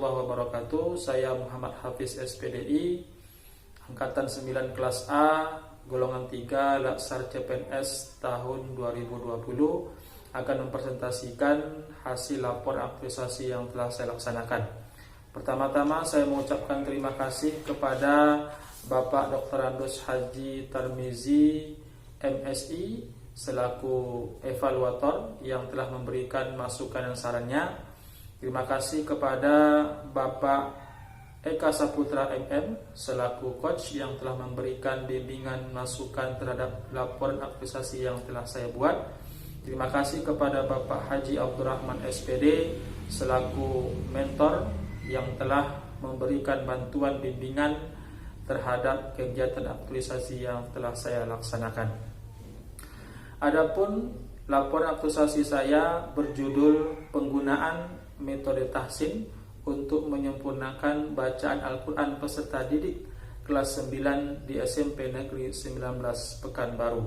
warahmatullahi wabarakatuh. Saya Muhammad Hafiz SPDI, Angkatan 9 Kelas A, Golongan 3, Laksar CPNS tahun 2020, akan mempresentasikan hasil lapor aktualisasi yang telah saya laksanakan. Pertama-tama saya mengucapkan terima kasih kepada Bapak Dr. Andus Haji Tarmizi MSI selaku evaluator yang telah memberikan masukan dan sarannya. Terima kasih kepada Bapak Eka Saputra MM selaku coach yang telah memberikan bimbingan masukan terhadap laporan aktualisasi yang telah saya buat. Terima kasih kepada Bapak Haji Abdurrahman SPD selaku mentor yang telah memberikan bantuan bimbingan terhadap kegiatan aktualisasi yang telah saya laksanakan. Adapun laporan aktualisasi saya berjudul penggunaan metode tahsin untuk menyempurnakan bacaan Al-Quran peserta didik kelas 9 di SMP Negeri 19 Pekanbaru.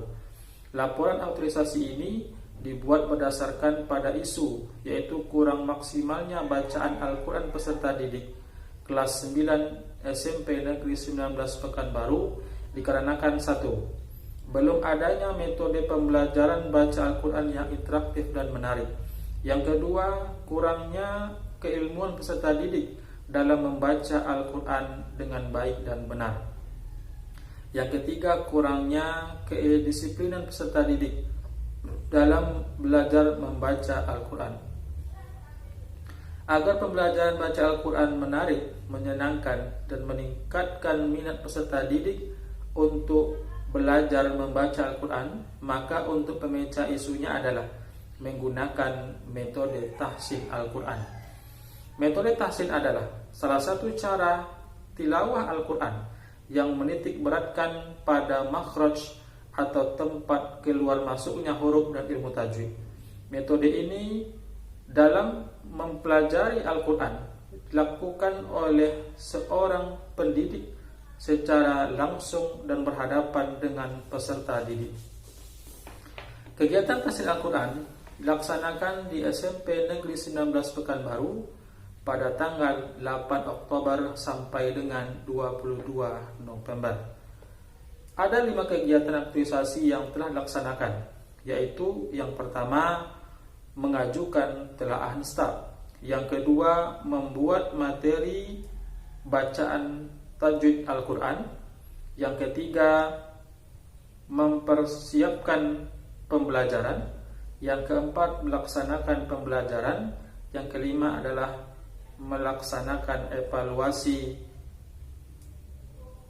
Laporan aktualisasi ini dibuat berdasarkan pada isu, yaitu kurang maksimalnya bacaan Al-Quran peserta didik kelas 9 SMP Negeri 19 Pekanbaru dikarenakan 1. Belum adanya metode pembelajaran baca Al-Quran yang interaktif dan menarik. Yang kedua, kurangnya keilmuan peserta didik dalam membaca Al-Quran dengan baik dan benar. Yang ketiga, kurangnya kedisiplinan peserta didik dalam belajar membaca Al-Quran. Agar pembelajaran baca Al-Quran menarik, menyenangkan, dan meningkatkan minat peserta didik untuk belajar membaca Al-Quran, maka untuk pemecah isunya adalah menggunakan metode tahsin Al-Quran. Metode tahsin adalah salah satu cara tilawah Al-Quran yang menitik beratkan pada makhraj atau tempat keluar masuknya huruf dan ilmu tajwid. Metode ini dalam mempelajari Al-Quran dilakukan oleh seorang pendidik secara langsung dan berhadapan dengan peserta didik. Kegiatan tahsin Al-Quran dilaksanakan di SMP Negeri 19 Pekanbaru pada tanggal 8 Oktober sampai dengan 22 November. Ada 5 kegiatan aktualisasi yang telah dilaksanakan, yaitu yang pertama, mengajukan telaahan staf. Yang kedua, membuat materi bacaan tajwid Al-Quran. Yang ketiga, mempersiapkan pembelajaran. Yang keempat, melaksanakan pembelajaran. Yang kelima adalah melaksanakan evaluasi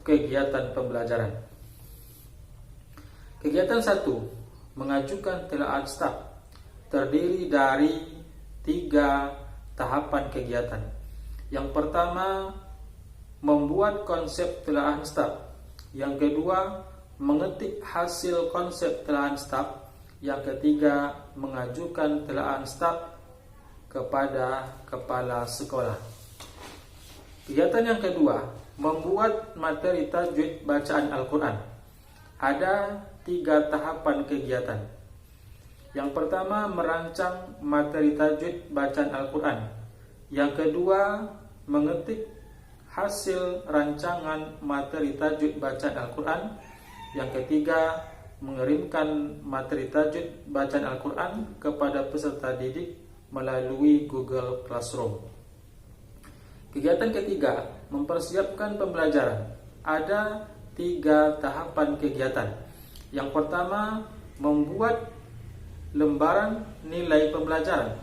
kegiatan pembelajaran. Kegiatan 1, mengajukan telaahan staf, terdiri dari 3 tahapan kegiatan. Yang pertama, membuat konsep telaahan staf. Yang kedua, mengetik hasil konsep telaahan staf. Yang ketiga, mengajukan telaahan staf kepada kepala sekolah. Kegiatan yang kedua, membuat materi tajwid bacaan Al-Quran. Ada 3 tahapan kegiatan. Yang pertama, merancang materi tajwid bacaan Al-Quran. Yang kedua, mengetik hasil rancangan materi tajwid bacaan Al-Quran. Yang ketiga, mengirimkan materi tajwid bacaan Al-Quran kepada peserta didik melalui Google Classroom. Kegiatan ketiga, mempersiapkan pembelajaran. Ada 3 tahapan kegiatan. Yang pertama, membuat lembaran nilai pembelajaran.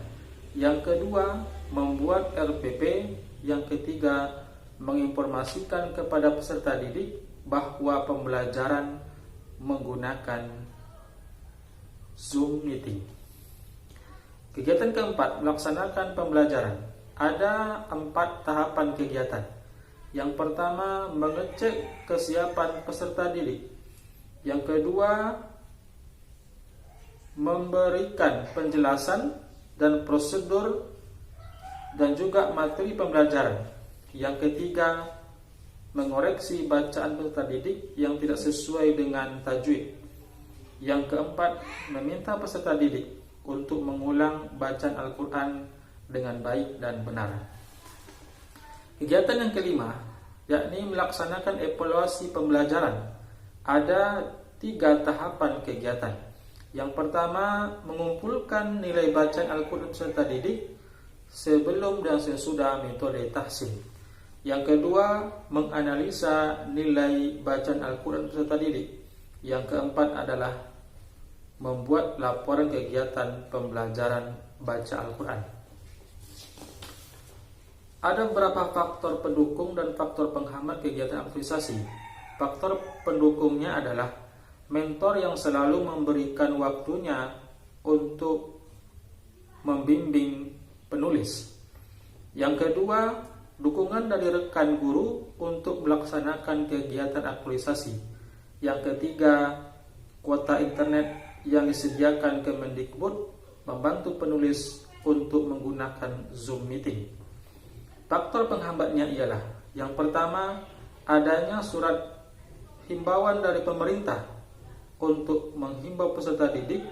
Yang kedua, membuat RPP. Yang ketiga, menginformasikan kepada peserta didik bahwa pembelajaran menggunakan Zoom meeting. Kegiatan keempat, melaksanakan pembelajaran. Ada 4 tahapan kegiatan. Yang pertama, mengecek kesiapan peserta didik. Yang kedua, memberikan penjelasan dan prosedur dan juga materi pembelajaran. Yang ketiga, mengoreksi bacaan peserta didik yang tidak sesuai dengan tajwid. Yang keempat, meminta peserta didik untuk mengulang bacaan Al-Quran dengan baik dan benar. Kegiatan yang kelima, yakni melaksanakan evaluasi pembelajaran. Ada 3 tahapan kegiatan. Yang pertama, mengumpulkan nilai bacaan Al-Quran peserta didik sebelum dan sesudah metode tahsin. Yang kedua, menganalisa nilai bacaan Al-Quran peserta didik. Yang keempat adalah membuat laporan kegiatan pembelajaran baca Al-Quran. Ada beberapa faktor pendukung dan faktor penghambat kegiatan aktualisasi. Faktor pendukungnya adalah mentor yang selalu memberikan waktunya untuk membimbing penulis. Yang kedua, dukungan dari rekan guru untuk melaksanakan kegiatan aktualisasi. Yang ketiga, kuota internet yang disediakan Kemendikbud membantu penulis untuk menggunakan Zoom meeting. Faktor penghambatnya ialah, yang pertama, adanya surat himbauan dari pemerintah untuk menghimbau peserta didik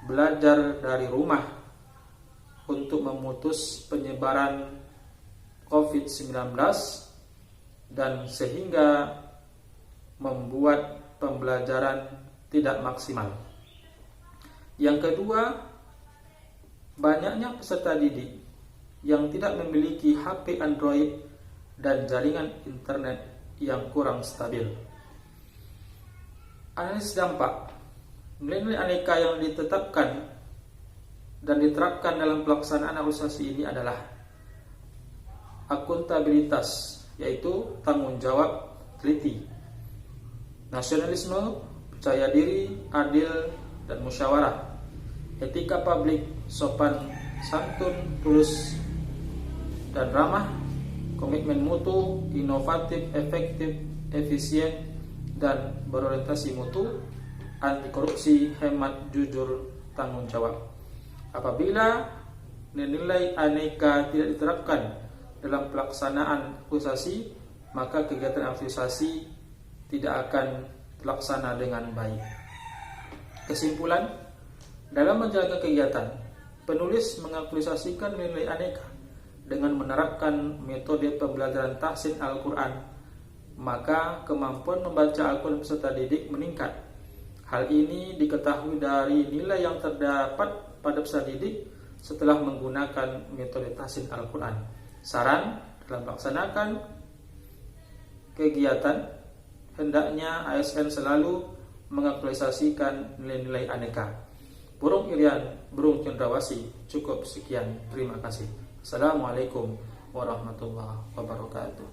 belajar dari rumah untuk memutus penyebaran COVID-19 dan sehingga membuat pembelajaran tidak maksimal. Yang kedua, banyaknya peserta didik yang tidak memiliki HP Android dan jaringan internet yang kurang stabil. Analisis dampak. Nilai-nilai aneka yang ditetapkan dan diterapkan dalam pelaksanaan aktualisasi ini adalah akuntabilitas, yaitu tanggung jawab teliti, nasionalisme, percaya diri, adil, dan musyawarah, etika publik, sopan, santun, tulus, dan ramah, komitmen mutu, inovatif, efektif, efisien, dan berorientasi mutu, anti korupsi, hemat, jujur, tanggung jawab. Apabila nilai aneka tidak diterapkan dalam pelaksanaan aktualisasi, maka kegiatan aktualisasi tidak akan terlaksana dengan baik. Kesimpulan, dalam menjalankan kegiatan, penulis mengaktualisasikan nilai aneka dengan menerapkan metode pembelajaran tahsin Al-Quran, maka kemampuan membaca Al-Quran peserta didik meningkat. Hal ini diketahui dari nilai yang terdapat pada peserta didik setelah menggunakan metode tahsin Al-Quran. Saran dalam melaksanakan kegiatan, hendaknya ASN selalu mengaktualisasikan nilai-nilai aneka. Burung Irian, burung cendrawasih. Cukup sekian, terima kasih. Assalamualaikum warahmatullahi wabarakatuh.